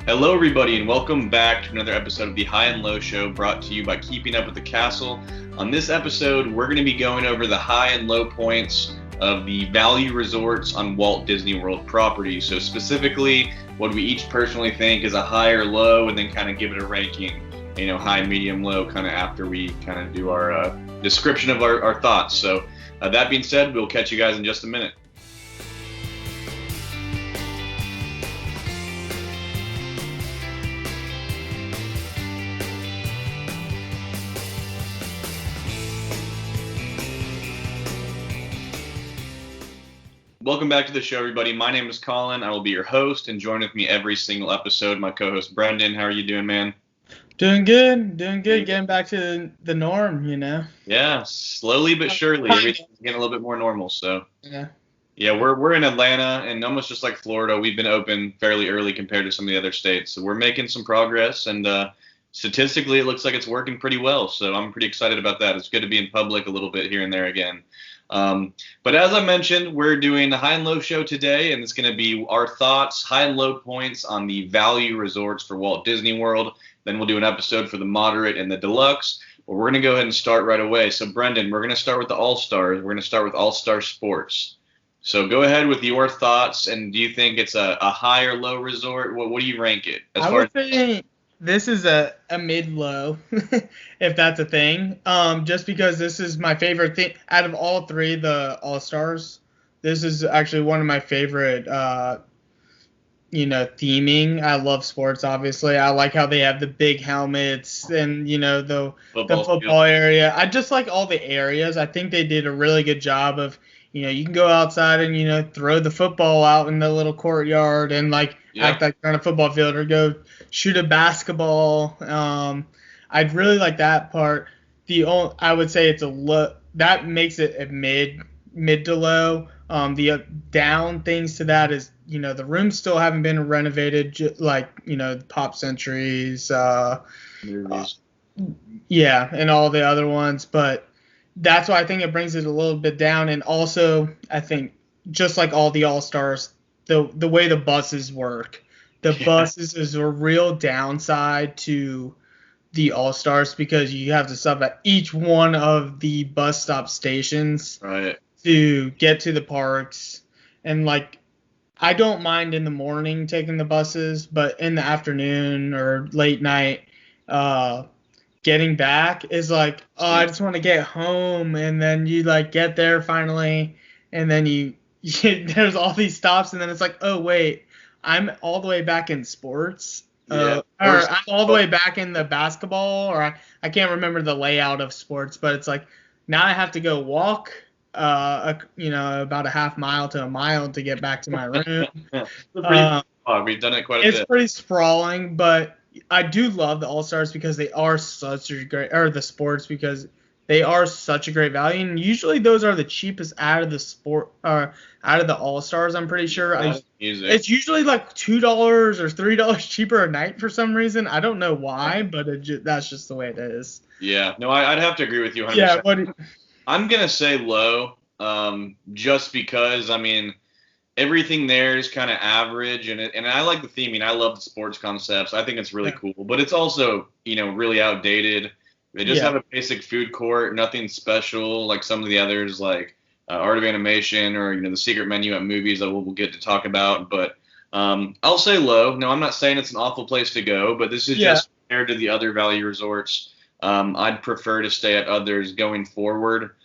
Hello, everybody, and welcome back to another episode of the High and Low Show brought to you by Keeping Up with the Castle. On this episode, we're going to be going over the high and low points of the value resorts on Walt Disney World property. So specifically, what we each personally think is a high or low, and then kind of give it a ranking, high, medium, low, kind of after we kind of do our description of our thoughts. So that being said, we'll catch you guys in just a minute. Welcome back to the show, everybody. My name is Colin. I will be your host, and join with me every single episode, my co-host, Brendan. How are you doing, man? Doing good. Getting back to the norm, Yeah, slowly but surely, everything's getting a little bit more normal. So yeah, we're in Atlanta, and almost just like Florida, we've been open fairly early compared to some of the other states. So we're making some progress, and statistically, it looks like it's working pretty well. So I'm pretty excited about that. It's good to be in public a little bit here and there again. But as I mentioned, we're doing the high and low show today, and it's going to be our thoughts, high and low points on the value resorts for Walt Disney World. Then we'll do an episode for the moderate and the deluxe. But we're going to go ahead and start right away. So, Brendan, we're going to start with the All-Stars. We're going to start with All-Star Sports. So go ahead with your thoughts, and do you think it's a high or low resort? What do you rank it? I would say this is a mid-low, if that's a thing. Just because this is my favorite thing out of all three, the All-Stars. This is actually one of my favorite, theming. I love sports, obviously. I like how they have the big helmets and, the football area. I just like all the areas. I think they did a really good job of, you can go outside and, throw the football out in the little courtyard and, act like you're on a football field or go shoot a basketball. I'd really like that part. I would say it's a low. That makes it a mid to low. The down things to that is, the rooms still haven't been renovated, the Pop Centuries, and all the other ones. But that's why I think it brings it a little bit down. And also, I think just like all the All-Stars, the way the buses work, buses is a real downside to the All-Stars because you have to stop at each one of the bus stop stations to get to the parks. And I don't mind in the morning taking the buses, but in the afternoon or late night, getting back is I just want to get home. And then you get there finally, and then there's all these stops, and then it's oh wait, I'm all the way back in sports. Or I'm all the way back in the basketball, or I can't remember the layout of sports, but it's now I have to go walk, about a half mile to a mile to get back to my room. We've done it quite a bit. It's pretty sprawling, but I do love the All-Stars because they are such a great, or the sports because they are such a great value, and usually those are the cheapest out of the sport, out of the All-Stars. I'm pretty sure. It's usually $2 or $3 cheaper a night for some reason. I don't know why, but that's just the way it is. Yeah, no, I'd have to agree with you 100%. Yeah, I'm gonna say low, just because everything there is kind of average, and I like the theming. I love the sports concepts. I think it's really cool, but it's also really outdated. They just have a basic food court, nothing special like some of the others, like Art of Animation or the secret menu at movies that we'll get to talk about. But I'll say low. No, I'm not saying it's an awful place to go, but this is just compared to the other value resorts. I'd prefer to stay at others going forward,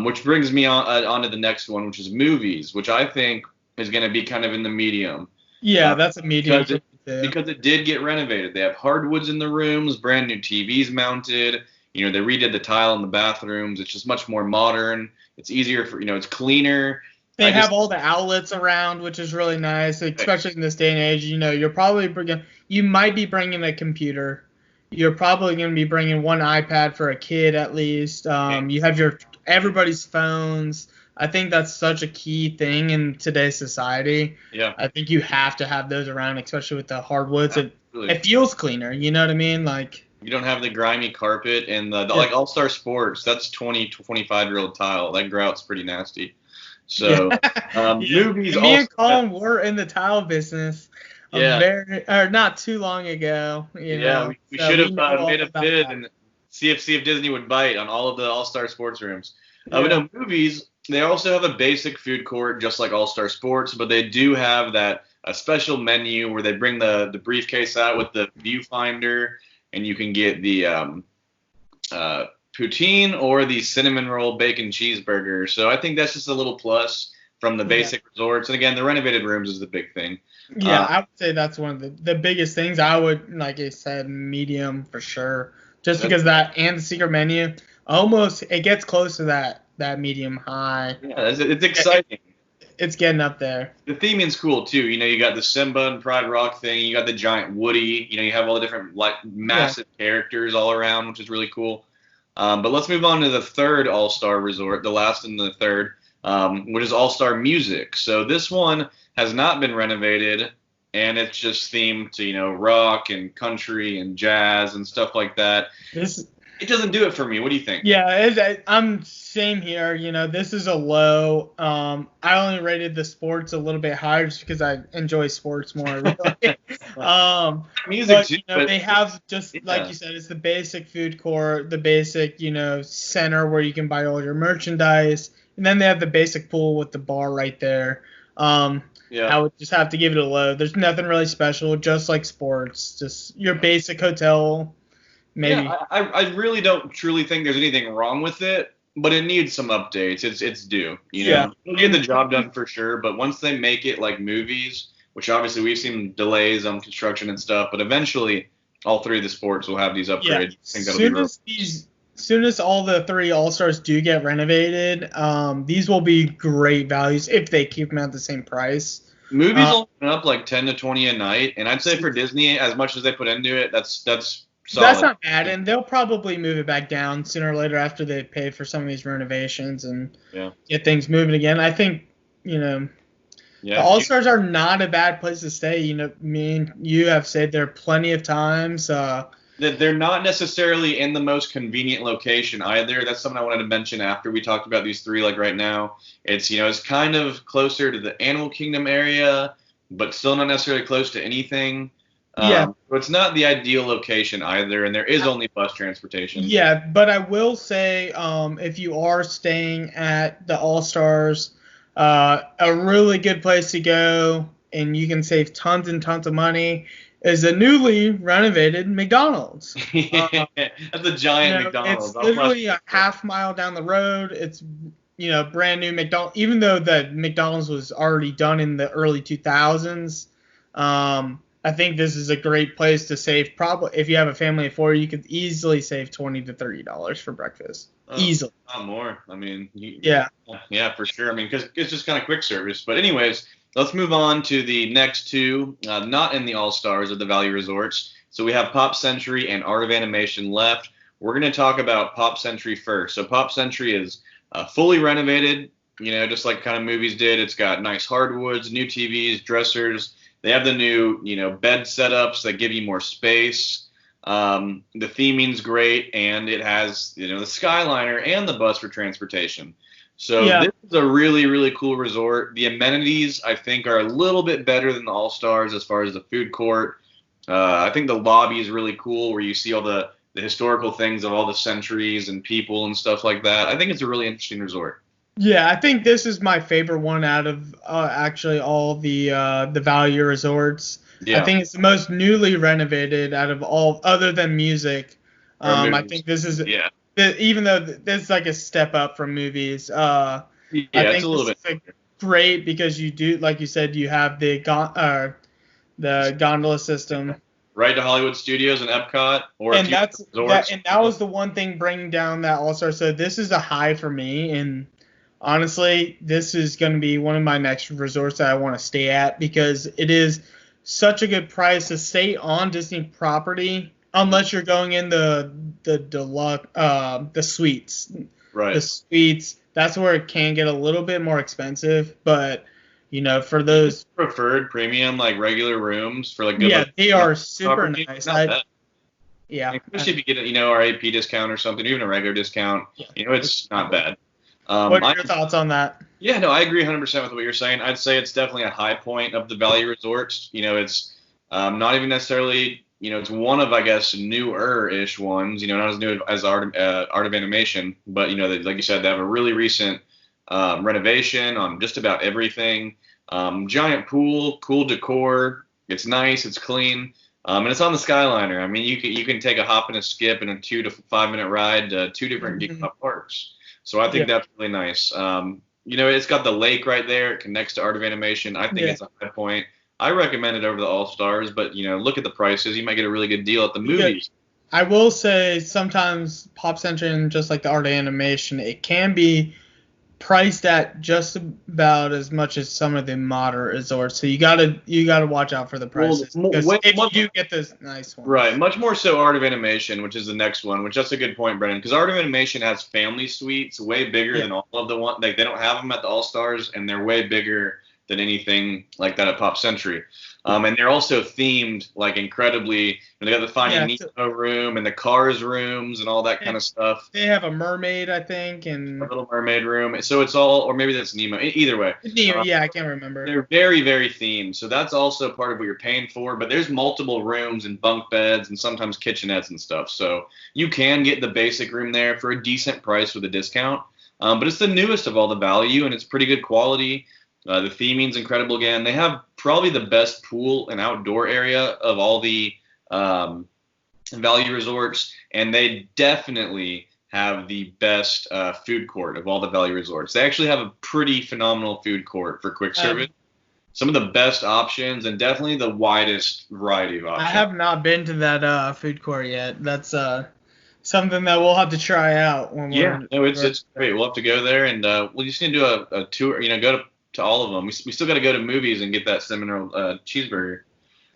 which brings me on to the next one, which is movies, which I think is going to be kind of in the medium. Yeah, that's a medium. Because it did get renovated. They have hardwoods in the rooms, brand new TVs mounted. They redid the tile in the bathrooms. It's just much more modern. It's easier for, it's cleaner. They have all the outlets around, which is really nice, especially in this day and age. You might be bringing a computer. You're probably going to be bringing one iPad for a kid at least. You have everybody's phones. I think that's such a key thing in today's society. Yeah. I think you have to have those around, especially with the hardwoods. It feels cleaner. You know what I mean? You don't have the grimy carpet and the All-Star Sports. That's 20 to 25-year-old tile. That grout's pretty nasty. So movies. Me and Colin were in the tile business. not too long ago. We should have made a bid and see if Disney would bite on all of the All-Star sports rooms. But no, movies, they also have a basic food court just like All-Star Sports, but they do have a special menu where they bring the briefcase out with the viewfinder, and you can get the poutine or the cinnamon roll bacon cheeseburger. So I think that's just a little plus from the basic resorts. And again, the renovated rooms is the big thing. Yeah, I would say that's one of the biggest things. I would, like I said, medium for sure. Just because that and the secret menu, it gets close to that medium high. Yeah, it's exciting. It's getting up there. The theming's cool too. You got the Simba and Pride Rock thing. You got the giant Woody. You have all the different massive characters all around, which is really cool. But let's move on to the third All-Star resort, the last in the third, which is All-Star Music. So this one has not been renovated, and it's just themed to rock and country and jazz and stuff like that. It doesn't do it for me. What do you think? Yeah, I'm same here. This is a low. I only rated the sports a little bit higher just because I enjoy sports more. Really. Music, but they have just like you said, it's the basic food court, the basic center where you can buy all your merchandise, and then they have the basic pool with the bar right there. I would just have to give it a low. There's nothing really special, just like sports, just your basic hotel. Maybe. Yeah, I really don't truly think there's anything wrong with it, but it needs some updates. It's due. It'll get the job done for sure, but once they make it like movies, which obviously we've seen delays on construction and stuff, but eventually all three of the sports will have these upgrades. I think that'll soon as all the three All-Stars do get renovated, these will be great values if they keep them at the same price. Movies will open up like 10 to 20 a night, and I'd say for Disney, as much as they put into it, that's solid. That's not bad, and they'll probably move it back down sooner or later after they pay for some of these renovations and get things moving again. I think, the All-Stars are not a bad place to stay. Me and you have said there are plenty of times. They're not necessarily in the most convenient location either. That's something I wanted to mention after we talked about these three. Like right now, it's it's kind of closer to the Animal Kingdom area, but still not necessarily close to anything. So it's not the ideal location either, and there is only bus transportation. Yeah, but I will say, if you are staying at the All-Stars, a really good place to go, and you can save tons and tons of money, is a newly renovated McDonald's. That's a giant McDonald's. It's literally a half mile down the road. It's brand new McDonald's, even though the McDonald's was already done in the early 2000s. I think this is a great place to save. Probably if you have a family of four, you could easily save $20 to $30 for breakfast. Easily. Not more. I mean, yeah, for sure. I mean, because it's just kind of quick service. But anyways, let's move on to the next two, not in the All-Stars of the Value Resorts. So we have Pop Century and Art of Animation left. We're going to talk about Pop Century first. So Pop Century is fully renovated, just like kind of movies did. It's got nice hardwoods, new TVs, dressers. They have the new, bed setups that give you more space. The theming's great, and it has, the Skyliner and the bus for transportation. So this is a really, really cool resort. The amenities, I think, are a little bit better than the All-Stars as far as the food court. I think the lobby is really cool where you see all the historical things of all the centuries and people and stuff like that. I think it's a really interesting resort. Yeah, I think this is my favorite one out of actually all the value resorts. Yeah. I think it's the most newly renovated out of all, other than music. I think this is even though this is like a step up from movies. I think it's a little bit great because you do, like you said, you have the gondola system. Right to Hollywood Studios and Epcot, that was the one thing bringing down that All-Star. So this is a high for me, and honestly, this is going to be one of my next resorts that I want to stay at because it is such a good price to stay on Disney property, unless you're going in the deluxe, the suites. Right. The suites, that's where it can get a little bit more expensive, but for those preferred premium like regular rooms for like good they are super nice. Especially if you get our AP discount or something, even a regular discount, it's not bad. What are your thoughts on that? Yeah, no, I agree 100% with what you're saying. I'd say it's definitely a high point of the value resorts. It's Not even necessarily, it's one of, I guess, newer-ish ones, not as new as Art of Animation, but, like you said, they have a really recent renovation on just about everything. Giant pool, cool decor. It's nice, it's clean, and it's on the Skyliner. I mean, you can take a hop and a skip in a 2 to 5 minute ride to two different Geek parks. So I think that's really nice. It's got the lake right there. It connects to Art of Animation. I think it's a high point. I recommend it over the All-Stars, but, look at the prices. You might get a really good deal at the movies. I will say sometimes Pop Century and just like the Art of Animation, it can be priced at just about as much as some of the moderate resorts. So you gotta watch out for the prices. If you get those nice ones. Right. Much more so Art of Animation, which is the next one, which that's a good point, Brennan, because Art of Animation has family suites way bigger than all of the ones. Like, they don't have them at the All-Stars, and they're way bigger than anything like that at Pop Century. And they're also themed like incredibly. They got the Finding Nemo room and the Cars rooms and all that kind of stuff. They have a mermaid, I think, and a Little Mermaid room. So it's all, or maybe that's Nemo. Either way. Nemo, I can't remember. They're very, very themed. So that's also part of what you're paying for. But there's multiple rooms and bunk beds and sometimes kitchenettes and stuff. So you can get the basic room there for a decent price with a discount. But it's the newest of all the value, and it's pretty good quality. The theming's incredible again. They have probably the best pool and outdoor area of all the value resorts, and they definitely have the best food court of all the value resorts. They actually have a pretty phenomenal food court for quick service. Some of the best options, and definitely the widest variety of options. I have not been to that food court yet. That's something that we'll have to try out when it's great. We'll have to go there, and we'll just need to do a tour. Go to all of them. We still got to go to movies and get that Seminole cheeseburger.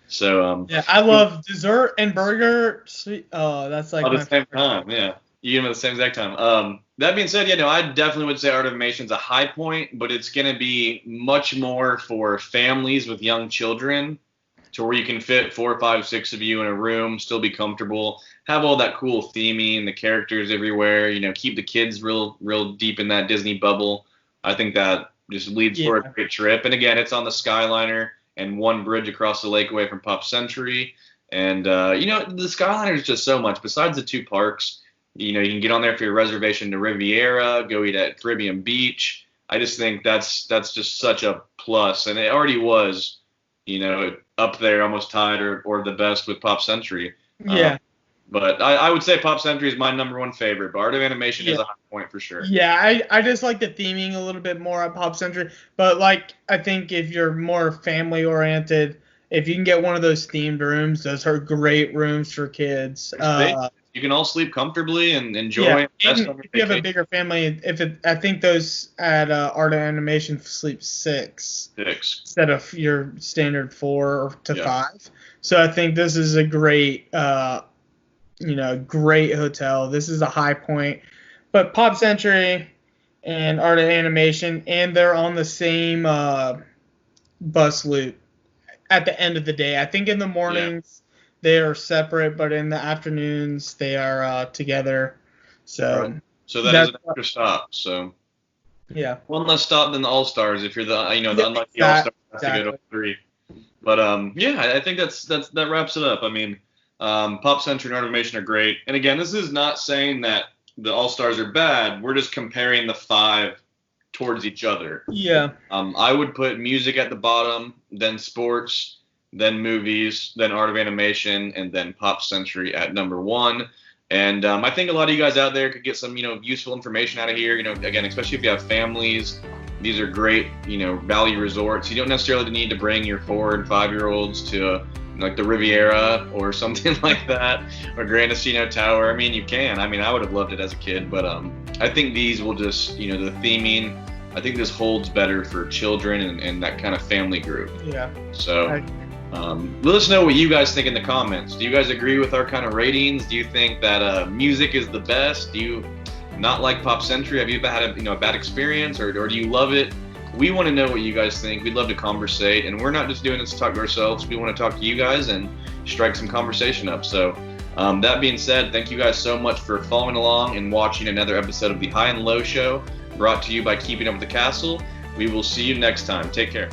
So I love dessert and burger. That's like at the same time. Yeah, you get them at the same exact time. That being said, I definitely would say Art of Animation's a high point, but it's going to be much more for families with young children, to where you can fit 4, 5, 6 of you in a room, still be comfortable, have all that cool theming, the characters everywhere. Keep the kids real deep in that Disney bubble. I think that just leads for a great trip. And again, it's on the Skyliner and one bridge across the lake away from Pop Century. And, the Skyliner is just so much. Besides the 2 parks, you can get on there for your reservation to Riviera, go eat at Caribbean Beach. I just think that's just such a plus. And it already was, up there, almost tied or the best with Pop Century. Yeah. But I would say Pop Century is my number one favorite. But Art of Animation is a high point for sure. Yeah, I just like the theming a little bit more at Pop Century. But, I think if you're more family-oriented, if you can get one of those themed rooms, those are great rooms for kids. You can all sleep comfortably and enjoy. Yeah, if you have a bigger family, I think those at Art of Animation sleep 6 instead of your standard 4 to 5. So I think this is a great great hotel. This is a high point. But Pop Century and Art of Animation, and they're on the same bus loop at the end of the day. I think in the mornings they are separate, but in the afternoons they are together. So that is an extra stop. So one less stop than the All-Stars if you're the the unlucky All-Stars has to go to 3. But I think that wraps it up. I mean, Pop Century and Art of Animation are great. And again, this is not saying that the All-Stars are bad. We're just comparing the 5 towards each other. Yeah. I would put music at the bottom, then sports, then movies, then Art of Animation, and then Pop Century at number 1. And I think a lot of you guys out there could get some, useful information out of here. Again, especially if you have families, these are great, value resorts. You don't necessarily need to bring your 4 and 5-year-olds to like the Riviera or something like that, or Grand Casino Tower. I mean, you can. I mean, I would have loved it as a kid, but I think these will just, the theming, I think this holds better for children and that kind of family group. Yeah. So let us know what you guys think in the comments. Do you guys agree with our kind of ratings? Do you think that music is the best? Do you not like Pop Century? Have you had a bad experience, or do you love it? We want to know what you guys think. We'd love to conversate, and we're not just doing this to talk to ourselves. We want to talk to you guys and strike some conversation up. So that being said, thank you guys so much for following along and watching another episode of the High and Low Show, brought to you by Keeping Up with the Castle. We will see you next time. Take care.